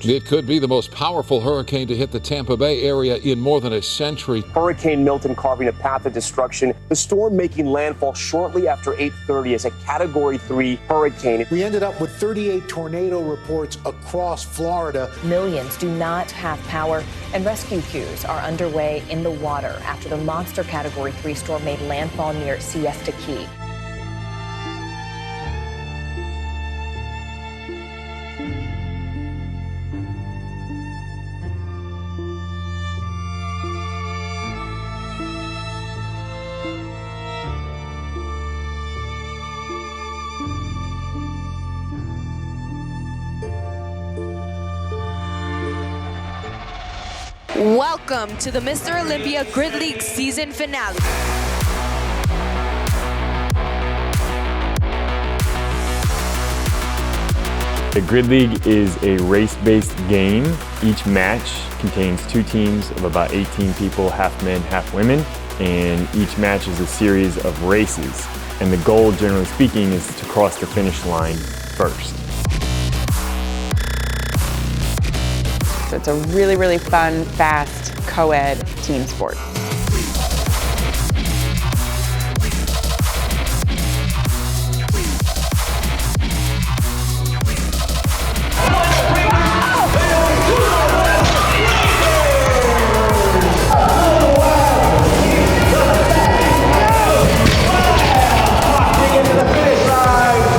It could be the most powerful hurricane to hit the Tampa Bay area in more than a century. Hurricane Milton carving a path of destruction. The storm making landfall shortly after 8:30 as a Category 3 hurricane. We ended up with 38 tornado reports across Florida. Millions do not have power, and rescue crews are underway in the water after the monster Category 3 storm made landfall near Siesta Key. Welcome to the Mr. Olympia Grid League season finale. The Grid League is a race-based game. Each match contains 2 teams of about 18 people, half men, half women, and each match is a series of races. And the goal, generally speaking, is to cross the finish line first. So it's a really, really fun, fast, co-ed team sport.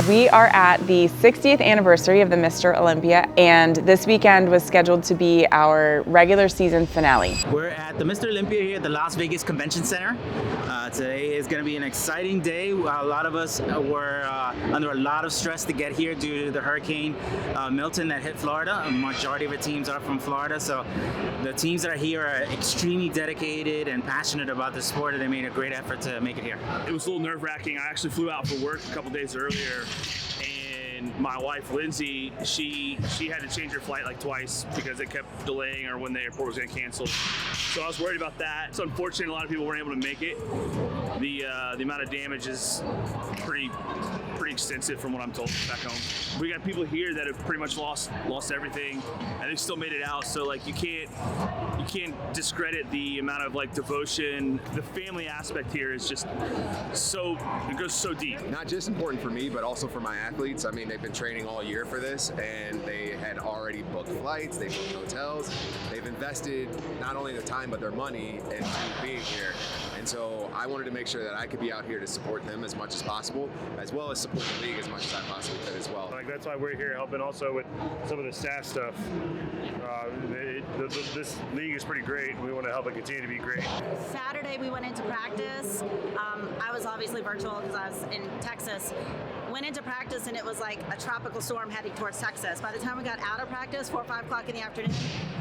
We are at the 60th anniversary of the Mr. Olympia, and this weekend was scheduled to be our regular season finale. We're at the Mr. Olympia here at the Las Vegas Convention Center. Today is going to be an exciting day. A lot of us were under a lot of stress to get here due to the Hurricane Milton that hit Florida. A majority of our teams are from Florida, so the teams that are here are extremely dedicated and passionate about the sport, and they made a great effort to make it here. It was a little nerve-wracking. I actually flew out for work a couple days earlier, and my wife Lindsay, she had to change her flight like twice because it kept delaying or when the airport was going to cancel. So I was worried about that. It's unfortunate a lot of people weren't able to make it. The amount of damage is pretty extensive from what I'm told back home. We got people here that have pretty much lost everything, and they still made it out. So like you can't discredit the amount of like devotion. The family aspect here is just it goes so deep. Not just important for me, but also for my athletes. I mean, they've been training all year for this, and they had already booked flights, they booked hotels, they've invested not only the time but their money into being here. And so I wanted to make sure that I could be out here to support them as much as possible, as well as support the league as much as I possibly could as well. Like that's why we're here helping also with some of the staff stuff. This league is pretty great. We want to help it continue to be great. Saturday we went into practice. I was obviously virtual because I was in Texas. Went into practice and it was like a tropical storm heading towards Texas. By the time we got out of practice, 4 or 5 o'clock in the afternoon,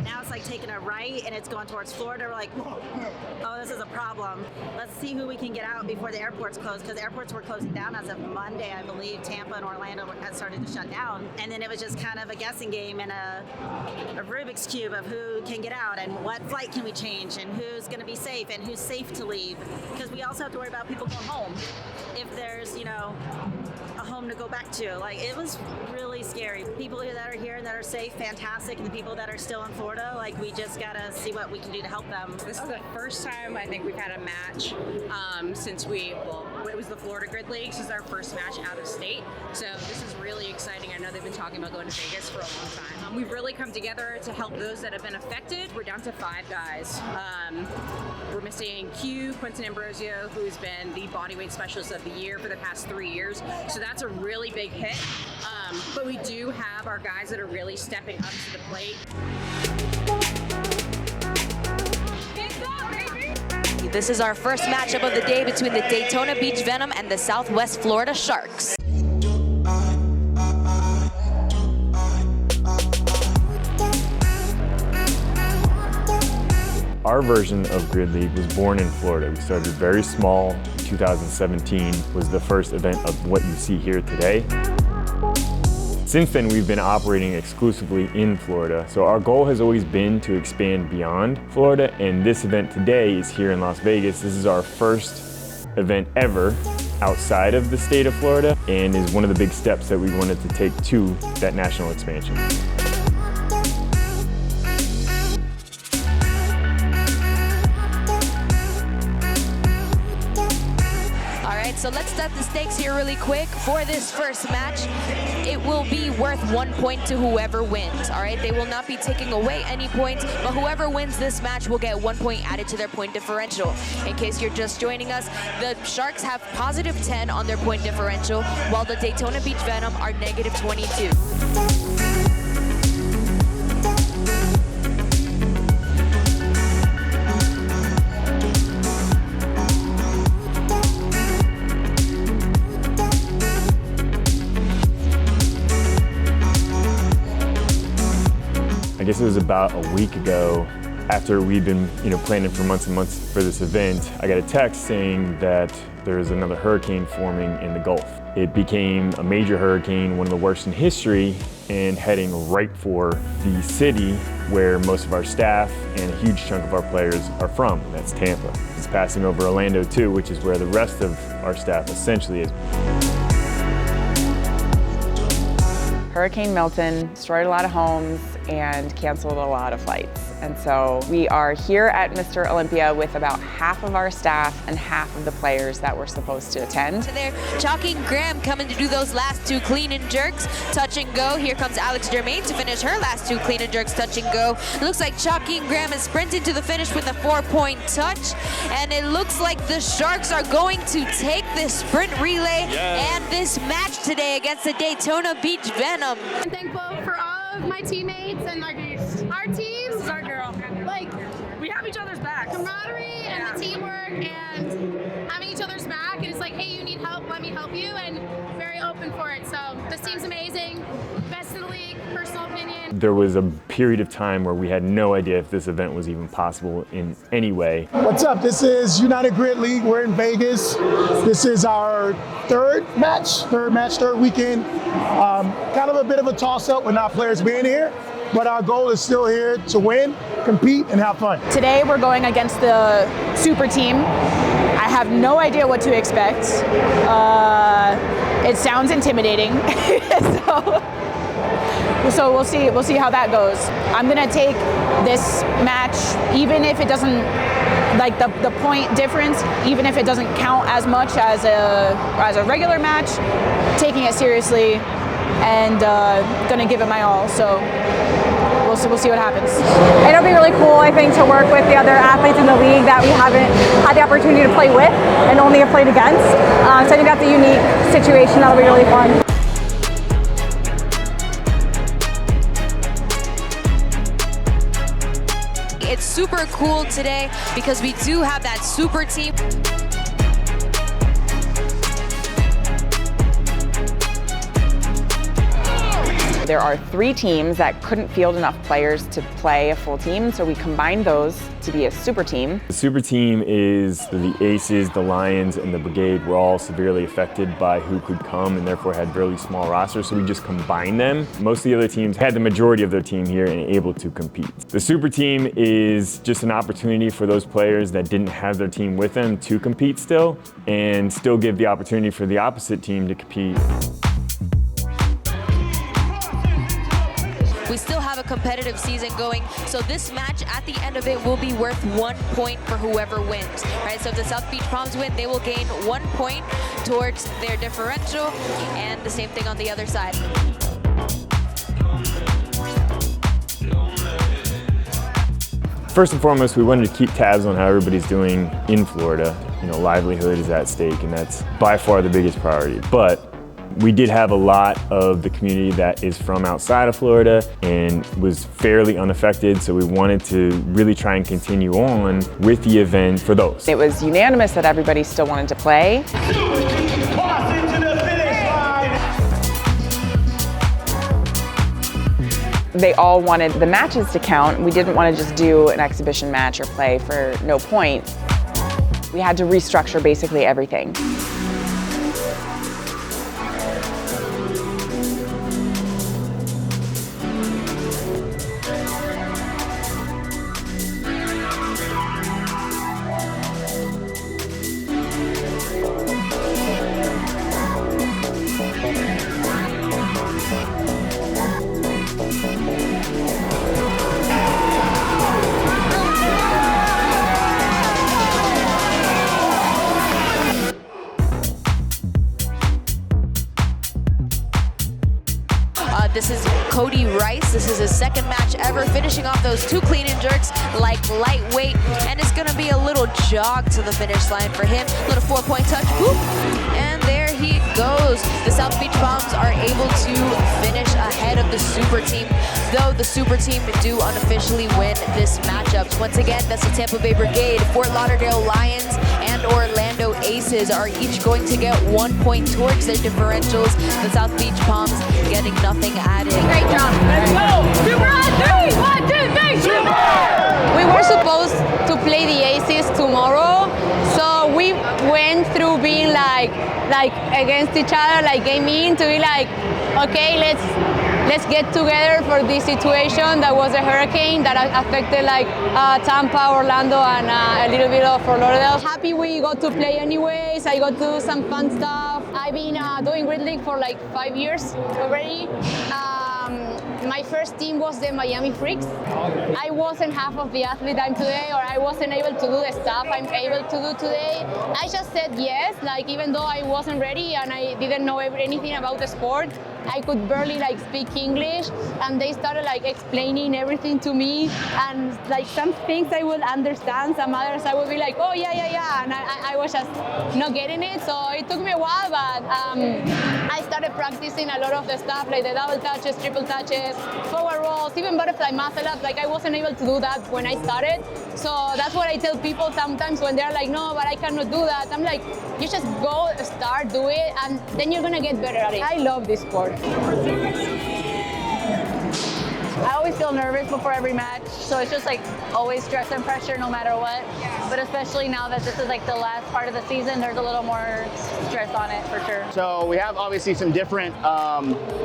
now it's like taking a right and it's going towards Florida. We're like, oh, this is a problem. Let's see who we can get out before the airports close, because airports were closing down as of Monday, I believe. Tampa and Orlando had started to shut down. And then it was just kind of a guessing game and a Rubik's Cube of who can get out and what flight can we change and who's going to be safe and who's safe to leave. Because we also have to worry about people going home if there's, a home to go back to. Like, it was really scary. People that are here and that are safe, fantastic. And the people that are still in Florida, like, we just gotta see what we can do to help them. This is the first time I think we've had a match since it was the Florida Grid League. This is our first match out of state. So this is really exciting. I know they've been talking about going to Vegas for a long time. We've really come together to help those that have been affected. We're down to 5 guys. We're missing Quinton Ambrosio, who's been the bodyweight specialist of the year for the past 3 years. So that's a really big hit. But we do have our guys that are really stepping up to the plate. This is our first matchup of the day between the Daytona Beach Venom and the Southwest Florida Sharks. Our version of Grid League was born in Florida. We started very small. 2017 was the first event of what you see here today. Since then, we've been operating exclusively in Florida. So our goal has always been to expand beyond Florida, and this event today is here in Las Vegas. This is our first event ever outside of the state of Florida, and is one of the big steps that we wanted to take to that national expansion. right, so let's set the stakes here really quick. For this first match, it will be worth 1 point to whoever wins, all right? They will not be taking away any points, but whoever wins this match will get 1 point added to their point differential. In case you're just joining us, the Sharks have positive 10 on their point differential, while the Daytona Beach Venom are negative 22. I guess it was about a week ago, after we'd been planning for months and months for this event, I got a text saying that there is another hurricane forming in the Gulf. It became a major hurricane, one of the worst in history, and heading right for the city where most of our staff and a huge chunk of our players are from, and that's Tampa. It's passing over Orlando too, which is where the rest of our staff essentially is. Hurricane Milton destroyed a lot of homes and canceled a lot of flights. And so we are here at Mr. Olympia with about half of our staff and half of the players that were supposed to attend. So they're Chalky and Graham coming to do those last two clean and jerks, touch and go. Here comes Alex Germain to finish her last two clean and jerks, touch and go. It looks like Chalky and Graham is sprinting to the finish with a 4-point touch. And it looks like the Sharks are going to take this sprint relay and this match today against the Daytona Beach Venom. I'm thankful for all of my teammates and our teams. This is our girl. Like, we have each other's back. Camaraderie and the teamwork and having each other's back. And it's like, hey, you need help, let me help you. And very open for it. So this team's amazing. Best in the league, personal opinion. There was a period of time where we had no idea if this event was even possible in any way. What's up? This is United Grid League. We're in Vegas. This is our third weekend. Kind of a bit of a toss-up with not players being here, but our goal is still here to win, compete, and have fun. Today we're going against the super team. I have no idea what to expect. It sounds intimidating. So we'll see how that goes. I'm gonna take this match, even if it doesn't, like the point difference, even if it doesn't count as much as a regular match, taking it seriously and gonna give it my all. So we'll see what happens. It'll be really cool, I think, to work with the other athletes in the league that we haven't had the opportunity to play with and only have played against. So I think that's a unique situation that'll be really fun. It's super cool today because we do have that super team. There are 3 teams that couldn't field enough players to play a full team, so we combined those to be a super team. The super team is the Aces, the Lions, and the Brigade were all severely affected by who could come and therefore had really small rosters, so we just combined them. Most of the other teams had the majority of their team here and able to compete. The super team is just an opportunity for those players that didn't have their team with them to compete still, and still give the opportunity for the opposite team to compete. We still have a competitive season going, so this match at the end of it will be worth 1 point for whoever wins, right? So if the South Beach Palms win, they will gain 1 point towards their differential, and the same thing on the other side. First and foremost, we wanted to keep tabs on how everybody's doing in Florida. Livelihood is at stake, and that's by far the biggest priority. But we did have a lot of the community that is from outside of Florida and was fairly unaffected, so we wanted to really try and continue on with the event for those. It was unanimous that everybody still wanted to play. They all wanted the matches to count. We didn't want to just do an exhibition match or play for no points. We had to restructure basically everything. This is Cody Rice. This is his second match ever, finishing off those 2 clean and jerks like lightweight, and it's gonna be a little jog to the finish line for him. Little 4-point touch, whoop, and there he goes. The South Beach Bombs are able to finish ahead of the super team, though the super team do unofficially win this matchup. Once again, that's the Tampa Bay Brigade, Fort Lauderdale Lions, and Orlando Aces are each going to get 1 point towards their differentials. The South Beach Bombs getting nothing added. Great job. Let's go. Super on 3. 1, 2, 3. Super. We were supposed to play the Aces tomorrow, so we went through being like against each other, like gaming, to be like, okay, let's get together for this situation that was a hurricane that affected like Tampa, Orlando, and a little bit of Fort Lauderdale. Happy we got to play anyways. I got to do some fun stuff. I've been doing Grid League for like 5 years already. My first team was the Miami Freaks. I wasn't half of the athlete I'm today, or I wasn't able to do the stuff I'm able to do today. I just said yes, like even though I wasn't ready and I didn't know anything about the sport. I could barely like speak English, and they started like explaining everything to me, and like some things I would understand, some others I would be like, oh yeah, and I was just not getting it. So it took me a while, but I started practicing a lot of the stuff, like the double touches, triple touches, forward rolls, even butterfly muscle ups. Like I wasn't able to do that when I started. So that's what I tell people sometimes when they're like, no, but I cannot do that. I'm like, you just go, start, do it, and then you're gonna get better at it. I love this sport. I always feel nervous before every match, so it's just like always stress and pressure no matter what. But especially now that this is like the last part of the season, there's a little more stress on it for sure. So we have obviously some different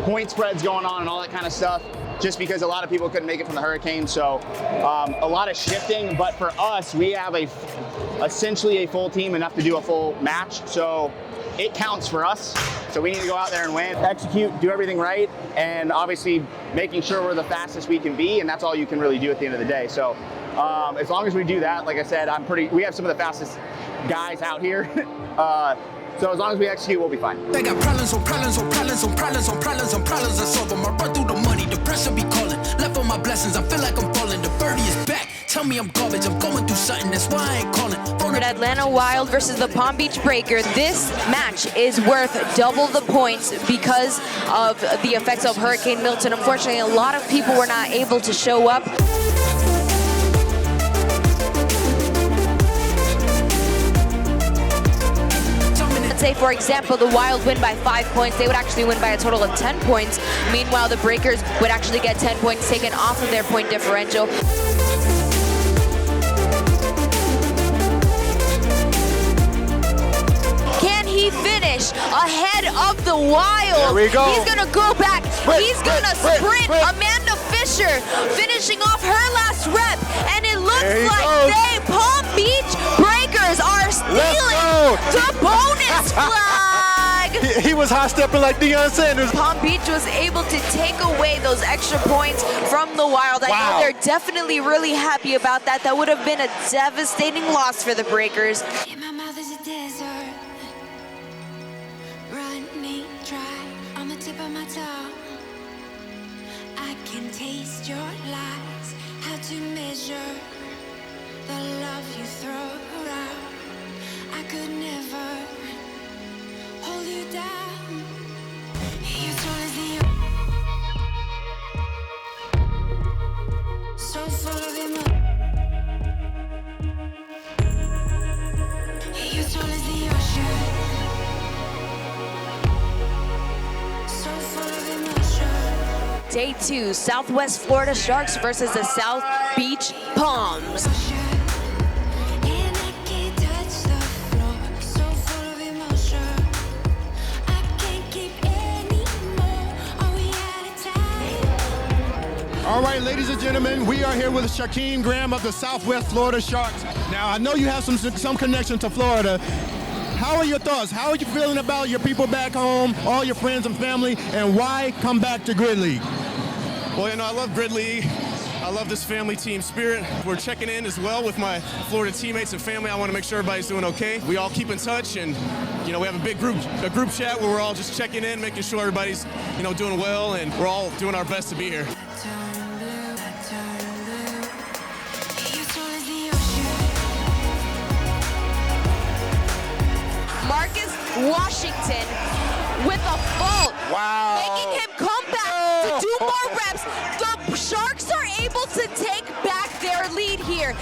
point spreads going on and all that kind of stuff, just because a lot of people couldn't make it from the hurricane. So a lot of shifting, but for us, we have essentially a full team, enough to do a full match. So it counts for us. So we need to go out there and win, execute, do everything right, and obviously making sure we're the fastest we can be, and that's all you can really do at the end of the day. So as long as we do that, like I said, we have some of the fastest guys out here. So as long as we execute, we'll be fine. They got problems on problems on problems on problems on problems on problems. I solve them. I run through the money, the pressure be calling. Left on my blessings, I feel like I'm falling. The birdie is back. Tell me I'm garbage. I'm going through something. That's why I ain't calling. Atlanta Wild versus the Palm Beach Breaker. This match is worth double the points because of the effects of Hurricane Milton. Unfortunately, a lot of people were not able to show up. Say, for example, the Wild win by 5 points, they would actually win by a total of 10 points. Meanwhile, the Breakers would actually get 10 points taken off of their point differential. Can he finish ahead of the Wild? There we go. He's gonna go back. He's gonna sprint. Amanda Fisher finishing off her last rep, and it looks like they, Palm Beach Breakers, are stealing the bonus flag. He was high stepping like Deion Sanders. Palm Beach was able to take away those extra points from the Wild. I know they're definitely really happy about that. That would have been a devastating loss for the Breakers. My mouth is a desert, running dry on the tip of my tongue. I can taste your lies, how to measure the love you throw around. I could never hold you down. You're tall as the so full of emotion. You're tall as the ocean, so full of emotion. Day 2, Southwest Florida Sharks versus the South Beach Palms. All right, ladies and gentlemen, we are here with Shaquem Graham of the Southwest Florida Sharks. Now, I know you have some connection to Florida. How are your thoughts? How are you feeling about your people back home, all your friends and family, and why come back to Grid League? Well, you know, I love Grid League. I love this family team spirit. We're checking in as well with my Florida teammates and family. I want to make sure everybody's doing okay. We all keep in touch, and we have a big group chat where we're all just checking in, making sure everybody's doing well, and we're all doing our best to be here. Marcus Washington with a fault. Wow. Making him come back to do more reps. The Sharks are able to take back their lead here.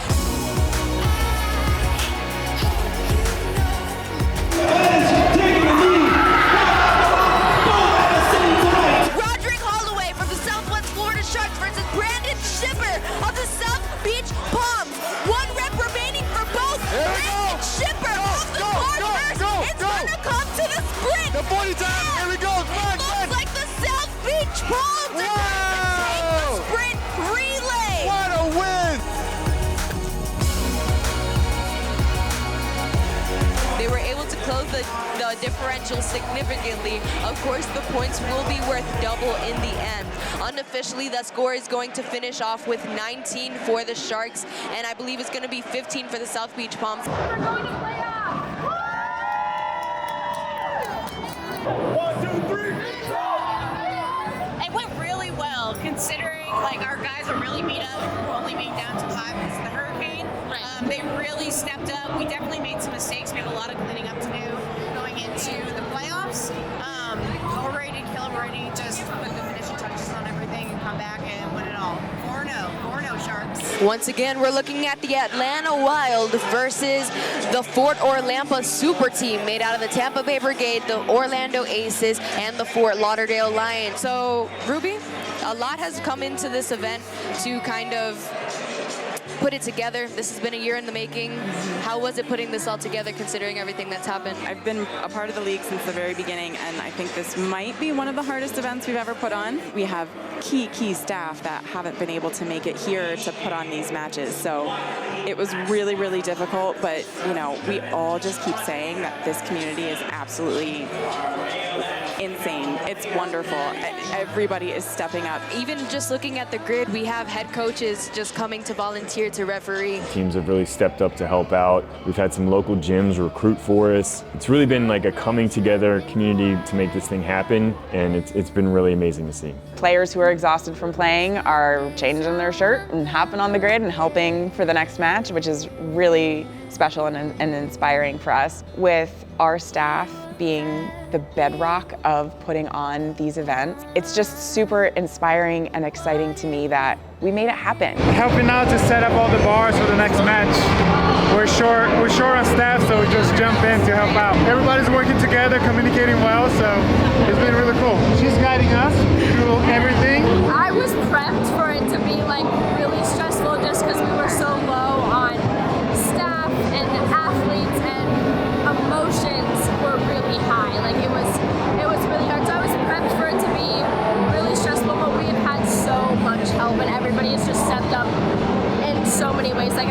Roderick Holloway from the Southwest Florida Sharks versus Brandon Shipper of the South Beach Palms. 1 rep remaining for both. Brandon Shipper off the board first. It's gonna come to the sprint. The 40 time, here we go. It looks like the South Beach Palms are going to take the sprint relay. What a win! They were able to close the differential significantly. Of course, the points will be worth double in the end. Unofficially, the score is going to finish off with 19 for the Sharks, and I believe it's going to be 15 for the South Beach Palms. We're going to playoffs! 1, 2, 3. It went really well, considering our guys are really beat up, only being down to 5 because of the hurricane. They really stepped up. We definitely made some mistakes. We have a lot of cleaning up to do going into the playoffs. But we're ready to kill it. We're ready to just put the finishing touches on everything and come back and win it all. 4-0 Sharks. Once again, we're looking at the Atlanta Wild versus the Fort Orlampa Super Team made out of the Tampa Bay Brigade, the Orlando Aces, and the Fort Lauderdale Lions. So, Ruby, a lot has come into this event to kind of put it together. This has been a year in the making. How was it putting this all together considering everything that's happened? I've been a part of the league since the very beginning, and I think this might be one of the hardest events we've ever put on. We have key staff that haven't been able to make it here to put on these matches. So it was really, really difficult, but we all just keep saying that this community is absolutely insane. It's wonderful. Everybody is stepping up. Even just looking at the grid, we have head coaches just coming to volunteer to referee. Teams have really stepped up to help out. We've had some local gyms recruit for us. It's really been like a coming together community to make this thing happen, and it's been really amazing to see. Players who are exhausted from playing are changing their shirt and hopping on the grid and helping for the next match, which is really special and inspiring for us. With our staff being the bedrock of putting on these events, it's just super inspiring and exciting to me that we made it happen. Helping out to set up all the bars for the next match. We're short on staff, so we just jump in to help out. Everybody's working together, communicating well, so it's been really cool. She's guiding us through everything. I was prepped for it to be really stressful just because we were so low on staff and athletes, and emotions were really high. It was really hard. So I was prepped for it to be really stressful, but we have had so much help, and everybody has just stepped up in so many ways. I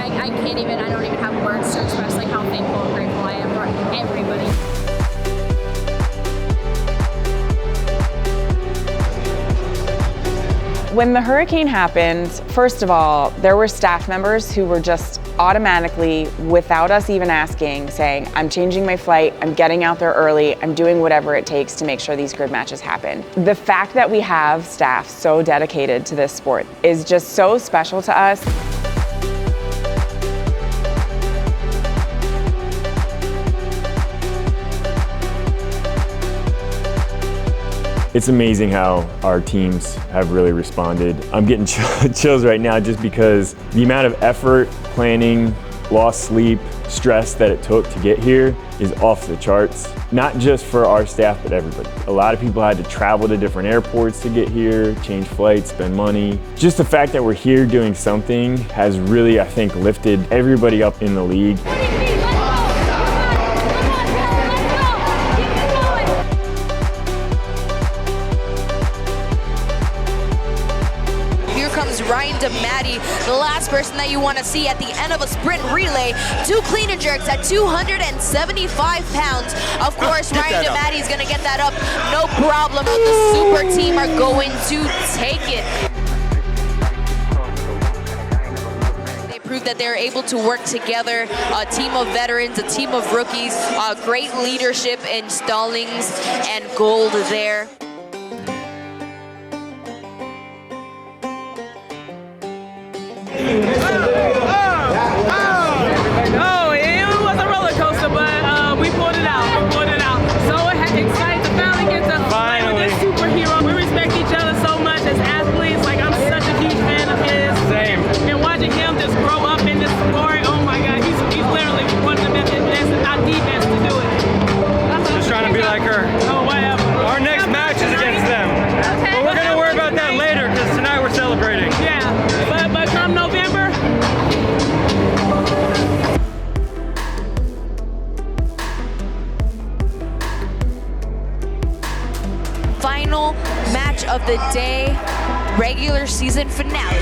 don't even have words to express how thankful and grateful I am for everybody. When the hurricane happened, first of all, there were staff members who were just automatically, without us even asking, saying, I'm changing my flight, I'm getting out there early, I'm doing whatever it takes to make sure these grid matches happen. The fact that we have staff so dedicated to this sport is just so special to us. It's amazing how our teams have really responded. I'm getting chills right now just because the amount of effort, planning, lost sleep, stress that it took to get here is off the charts. Not just for our staff, but everybody. A lot of people had to travel to different airports to get here, change flights, spend money. Just the fact that we're here doing something has really, I think, lifted everybody up in the league. Ryan DeMatti, the last person that you want to see at the end of a sprint relay. 2 clean and jerks at 275 pounds. Of course, Ryan DeMatti is going to get that up, no problem. The super team are going to take it. proved that they're able to work together, a team of veterans, a team of rookies, great leadership in Stallings and Gold there. Oh, it was a roller coaster, but we pulled it out. So excited to finally get to play with this superhero. We respect each other so much as athletes. Like, I'm such a huge fan of his. Same. And watching him just grow up in this sport, oh my God, he's literally one of the best, not the best to do it. Just trying to be like her. Oh, whatever. Our next match is against them. But we're going to worry about that later because tonight we're celebrating. Yeah, but come November, final match of the day, regular season finale.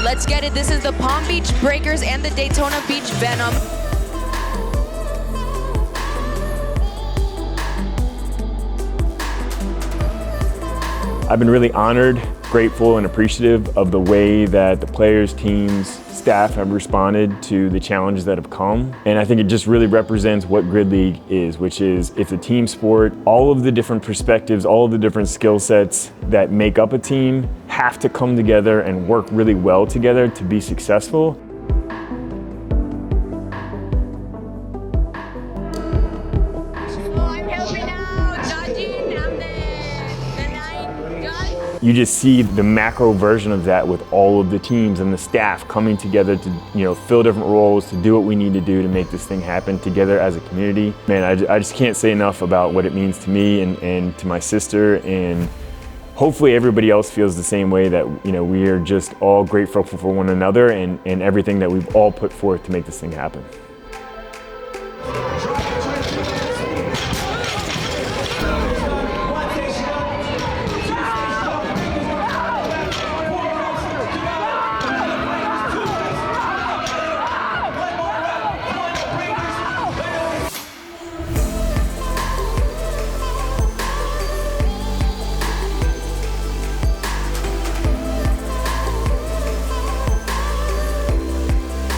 Let's get it. This is the Palm Beach Breakers and the Daytona Beach Venom. I've been really honored, grateful, and appreciative of the way that the players, teams, staff have responded to the challenges that have come. And I think it just really represents what Grid League is, which is it's a team sport. All of the different perspectives, all of the different skill sets that make up a team have to come together and work really well together to be successful. You just see the macro version of that with all of the teams and the staff coming together to, fill different roles, to do what we need to do to make this thing happen together as a community. Man, I just can't say enough about what it means to me and to my sister, and hopefully everybody else feels the same way, that, we are just all grateful for one another and everything that we've all put forth to make this thing happen.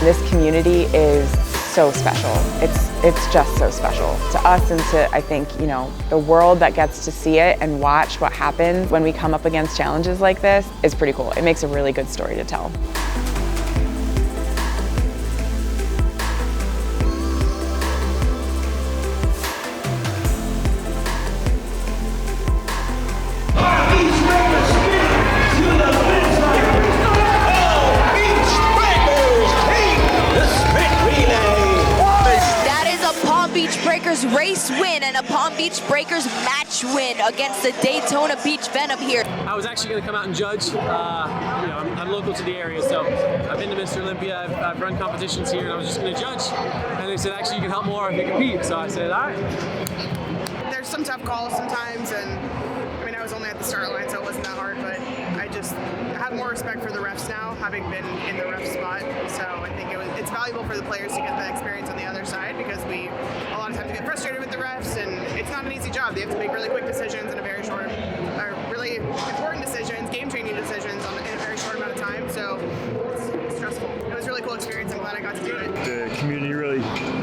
This community is so special. It's just so special to us and to, I think, the world that gets to see it and watch what happens when we come up against challenges like this is pretty cool. It makes a really good story to tell. Race win and a Palm Beach Breakers match win against the Daytona Beach Venom here. I was actually going to come out and judge. I'm local to the area, so I've been to Mr. Olympia, I've run competitions here, and I was just going to judge. And they said, actually, you can help more if you compete. So I said, all right. There's some tough calls sometimes, and I was only at the start line, so it wasn't that hard, but I have more respect for the refs now, having been in the ref spot. So I think it's valuable for the players to get that experience on the other side, because we a lot of times get frustrated with the refs, and it's not an easy job. They have to make really quick decisions in a very short, or really important decisions, game-changing decisions in a very short amount of time. So it's stressful. It was a really cool experience. I'm glad I got to do it. The community really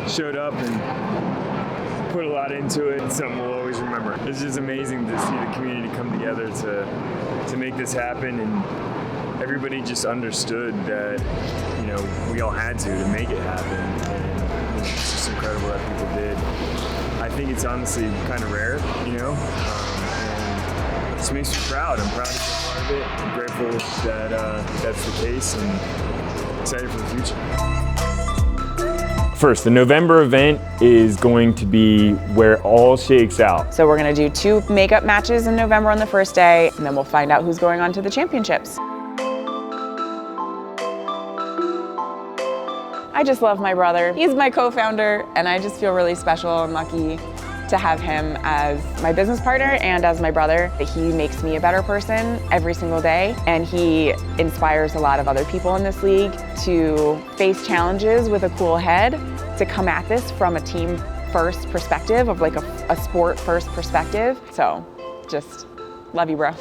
showed up and put a lot into it. It's something we'll always remember. It's just amazing to see the community come together to make this happen, and everybody just understood that we all had to make it happen. And it's just incredible that people did. I think it's honestly kind of rare, and it just makes me proud. I'm proud to be a part of it. I'm grateful that that's the case, and excited for the future. First, the November event is going to be where all shakes out. So we're going to do 2 makeup matches in November on the first day, and then we'll find out who's going on to the championships. I just love my brother. He's my co-founder, and I just feel really special and lucky to have him as my business partner and as my brother. He makes me a better person every single day, and he inspires a lot of other people in this league to face challenges with a cool head, to come at this from a team first perspective, of like a sport first perspective. So just love you, bro.